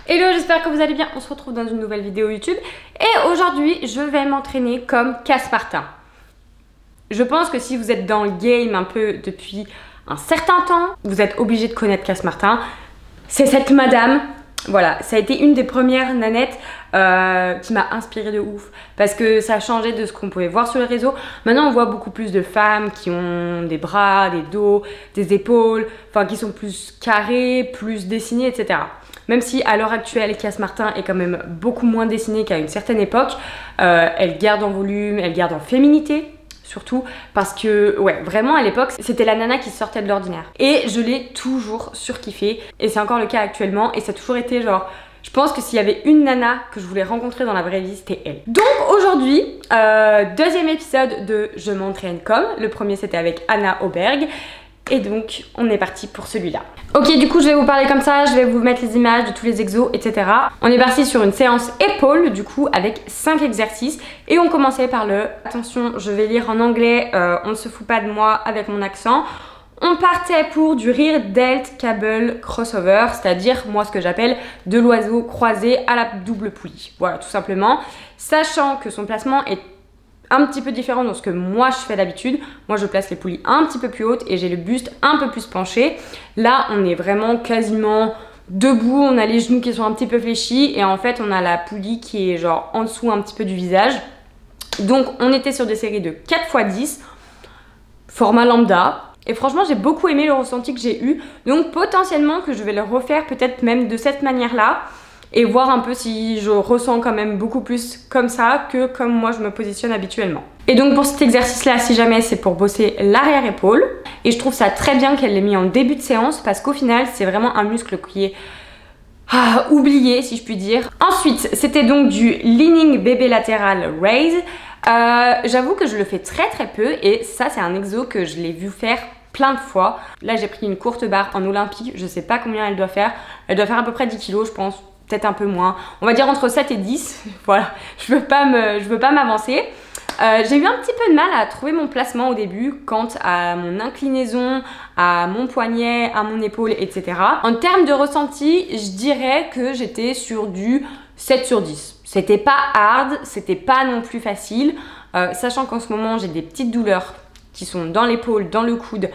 Hello, j'espère que vous allez bien. On se retrouve dans une nouvelle vidéo YouTube. Et aujourd'hui, je vais m'entraîner comme Cass Martin. Je pense que si vous êtes dans le game un peu depuis un certain temps, vous êtes obligé de connaître Cass Martin. C'est cette madame. Voilà, ça a été une des premières nanettes qui m'a inspirée de ouf parce que ça a changé de ce qu'on pouvait voir sur les réseaux. Maintenant, on voit beaucoup plus de femmes qui ont des bras, des dos, des épaules, enfin qui sont plus carrées, plus dessinées, etc. Même si à l'heure actuelle, Cass Martin est quand même beaucoup moins dessinée qu'à une certaine époque, elle garde en volume, elle garde en féminité. Surtout parce que, ouais, vraiment à l'époque, c'était la nana qui sortait de l'ordinaire. Et je l'ai toujours surkiffée. Et c'est encore le cas actuellement. Et ça a toujours été genre, je pense que s'il y avait une nana que je voulais rencontrer dans la vraie vie, c'était elle. Donc aujourd'hui, deuxième épisode de Je m'entraîne comme. Le premier, c'était avec Anna Auberg. Et donc, on est parti pour celui-là. Ok, du coup, je vais vous parler comme ça, je vais vous mettre les images de tous les exos, etc. On est parti sur une séance épaules, du coup, avec 5 exercices. Et on commençait par le... Attention, je vais lire en anglais, on ne se fout pas de moi avec mon accent. On partait pour du rear delt cable crossover, c'est-à-dire, moi, ce que j'appelle de l'oiseau croisé à la double poulie. Voilà, tout simplement. Sachant que son placement est un petit peu différent de ce que moi je fais d'habitude. Moi je place les poulies un petit peu plus hautes et j'ai le buste un peu plus penché. Là on est vraiment quasiment debout, on a les genoux qui sont un petit peu fléchis et en fait on a la poulie qui est genre en dessous un petit peu du visage. Donc on était sur des séries de 4x10, format lambda. Et franchement j'ai beaucoup aimé le ressenti que j'ai eu. Donc potentiellement que je vais le refaire peut-être même de cette manière-là. Et voir un peu si je ressens quand même beaucoup plus comme ça que comme moi je me positionne habituellement. Et donc pour cet exercice là, si jamais c'est pour bosser l'arrière épaule, et je trouve ça très bien qu'elle l'ait mis en début de séance parce qu'au final c'est vraiment un muscle qui est oublié si je puis dire. Ensuite c'était donc du leaning bébé latéral raise. J'avoue que je le fais très peu et ça c'est un exo que je l'ai vu faire plein de fois. Là j'ai pris une courte barre en olympique, je sais pas combien elle doit faire à peu près 10 kg je pense. Peut-être un peu moins, on va dire entre 7 et 10, voilà, je veux pas m'avancer. J'ai eu un petit peu de mal à trouver mon placement au début quant à mon inclinaison, à mon poignet, à mon épaule, etc. En termes de ressenti, je dirais que j'étais sur du 7 sur 10. C'était pas hard, c'était pas non plus facile, sachant qu'en ce moment j'ai des petites douleurs qui sont dans l'épaule, dans le coude.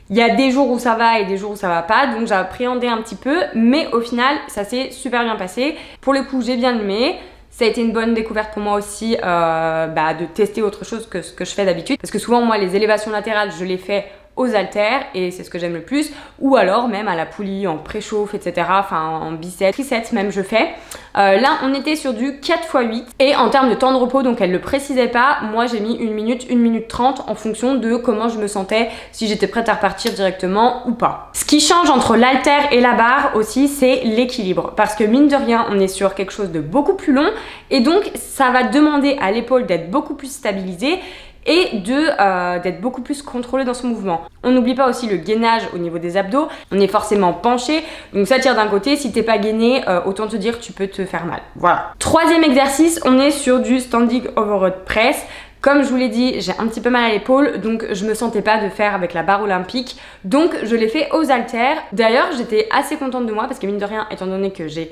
Il y a des jours où ça va et des jours où ça va pas, donc j'ai appréhendé un petit peu, mais au final, ça s'est super bien passé. Pour le coup, j'ai bien aimé. Ça a été une bonne découverte pour moi aussi de tester autre chose que ce que je fais d'habitude. Parce que souvent, moi, les élévations latérales, je les fais aux haltères et c'est ce que j'aime le plus. Ou alors même à la poulie, en préchauffe, etc. Enfin, en biceps, triceps même je fais. Là, on était sur du 4x8. Et en termes de temps de repos, donc elle le précisait pas, moi j'ai mis 1 minute, 1 minute 30 en fonction de comment je me sentais, si j'étais prête à repartir directement ou pas. Ce qui change entre l'haltère et la barre aussi, c'est l'équilibre. Parce que mine de rien, on est sur quelque chose de beaucoup plus long. Et donc, ça va demander à l'épaule d'être beaucoup plus stabilisée et d'être beaucoup plus contrôlé dans son mouvement. On n'oublie pas aussi le gainage au niveau des abdos, on est forcément penché, donc ça tire d'un côté, si t'es pas gainé, autant te dire que tu peux te faire mal. Voilà. Troisième exercice, on est sur du standing overhead press. Comme je vous l'ai dit, j'ai un petit peu mal à l'épaule, donc je me sentais pas de faire avec la barre olympique, donc je l'ai fait aux haltères. D'ailleurs, j'étais assez contente de moi parce que mine de rien, étant donné que j'ai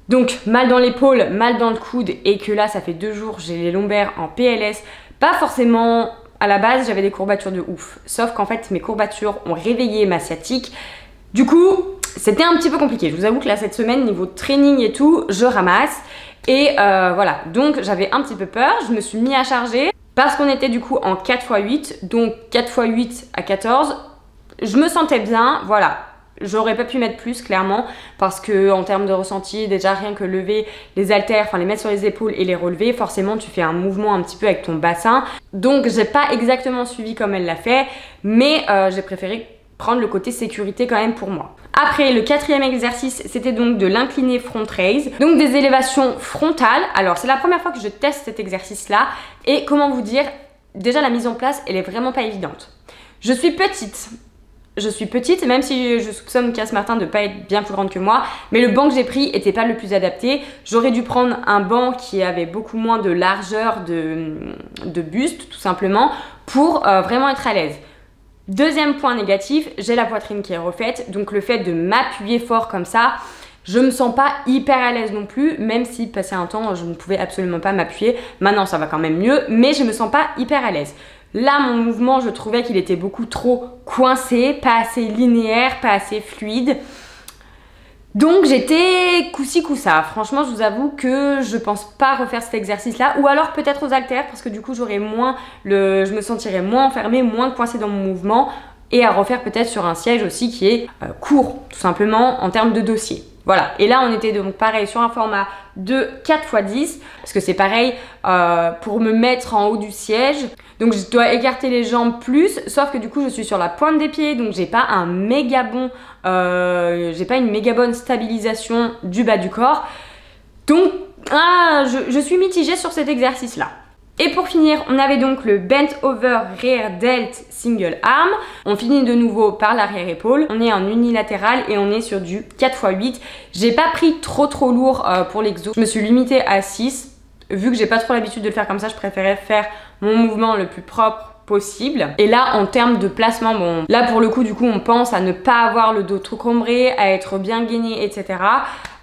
donc mal dans l'épaule, mal dans le coude et que là ça fait 2 jours, j'ai les lombaires en PLS, pas forcément à la base j'avais des courbatures de ouf, sauf qu'en fait mes courbatures ont réveillé ma sciatique. Du coup c'était un petit peu compliqué, je vous avoue que là cette semaine niveau training et tout je ramasse et voilà, donc j'avais un petit peu peur, je me suis mis à charger parce qu'on était du coup en 4x8, donc 4x8 à 14, je me sentais bien, voilà. J'aurais pas pu mettre plus clairement parce que en termes de ressenti, déjà rien que lever les haltères, enfin les mettre sur les épaules et les relever, forcément tu fais un mouvement un petit peu avec ton bassin. Donc j'ai pas exactement suivi comme elle l'a fait, mais j'ai préféré prendre le côté sécurité quand même pour moi. Après le quatrième exercice, c'était donc de l'incliné front raise, donc des élévations frontales. Alors c'est la première fois que je teste cet exercice là et comment vous dire, déjà la mise en place elle est vraiment pas évidente. Je suis petite, même si je soupçonne Cass Martin de pas être bien plus grande que moi, mais le banc que j'ai pris était pas le plus adapté. J'aurais dû prendre un banc qui avait beaucoup moins de largeur de buste, tout simplement, pour vraiment être à l'aise. Deuxième point négatif, j'ai la poitrine qui est refaite, donc le fait de m'appuyer fort comme ça, Je me sens pas hyper à l'aise non plus, même si passé un temps je ne pouvais absolument pas m'appuyer. Maintenant ça va quand même mieux, mais je me sens pas hyper à l'aise. Là mon mouvement, je trouvais qu'il était beaucoup trop coincé, pas assez linéaire, pas assez fluide. Donc j'étais coup-ci coup-ça. Franchement je vous avoue que je pense pas refaire cet exercice là, ou alors peut-être aux haltères parce que du coup j'aurais moins je me sentirais moins enfermée, moins coincée dans mon mouvement, et à refaire peut-être sur un siège aussi qui est court tout simplement en termes de dossier. Voilà, et là on était donc pareil sur un format de 4x10 parce que c'est pareil pour me mettre en haut du siège. Donc je dois écarter les jambes plus, sauf que du coup je suis sur la pointe des pieds, donc j'ai pas un méga bon, j'ai pas une méga bonne stabilisation du bas du corps. Donc je suis mitigée sur cet exercice là. Et pour finir, on avait donc le Bent Over Rear Delt Single Arm. On finit de nouveau par l'arrière épaule. On est en unilatéral et on est sur du 4x8. J'ai pas pris trop lourd pour l'exo. Je me suis limitée à 6. Vu que j'ai pas trop l'habitude de le faire comme ça, je préférais faire mon mouvement le plus propre possible. Et là, en termes de placement, bon, là pour le coup, du coup, on pense à ne pas avoir le dos trop cambré, à être bien gainé, etc.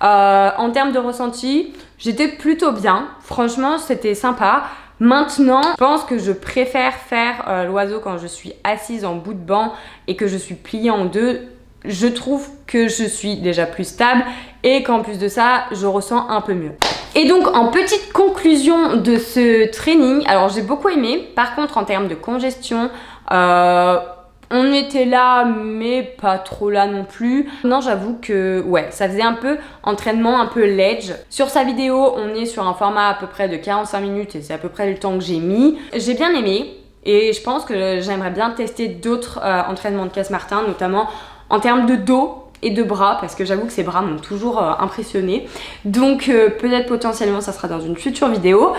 En termes de ressenti, j'étais plutôt bien. Franchement, c'était sympa. Maintenant, je pense que je préfère faire l'oiseau quand je suis assise en bout de banc et que je suis pliée en deux. Je trouve que je suis déjà plus stable et qu'en plus de ça, je ressens un peu mieux. Et donc en petite conclusion de ce training, alors j'ai beaucoup aimé. Par contre en termes de congestion, on était là mais pas trop là non plus. Non, j'avoue que ouais, ça faisait un peu entraînement, un peu ledge. Sur sa vidéo, on est sur un format à peu près de 45 minutes et c'est à peu près le temps que j'ai mis. J'ai bien aimé et je pense que j'aimerais bien tester d'autres entraînements de Cass Martin, notamment en termes de dos et de bras, parce que j'avoue que ces bras m'ont toujours impressionné. Donc peut-être potentiellement ça sera dans une future vidéo.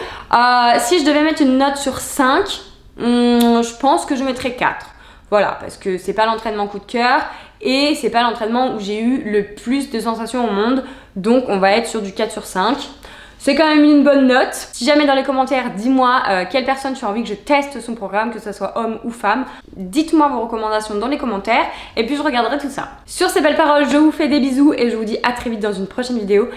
Si je devais mettre une note sur 5, je pense que je mettrais 4. Voilà, parce que c'est pas l'entraînement coup de cœur et c'est pas l'entraînement où j'ai eu le plus de sensations au monde. Donc on va être sur du 4 sur 5. C'est quand même une bonne note. Si jamais dans les commentaires, dis-moi quelle personne tu as envie que je teste son programme, que ce soit homme ou femme. Dites-moi vos recommandations dans les commentaires et puis je regarderai tout ça. Sur ces belles paroles, je vous fais des bisous et je vous dis à très vite dans une prochaine vidéo.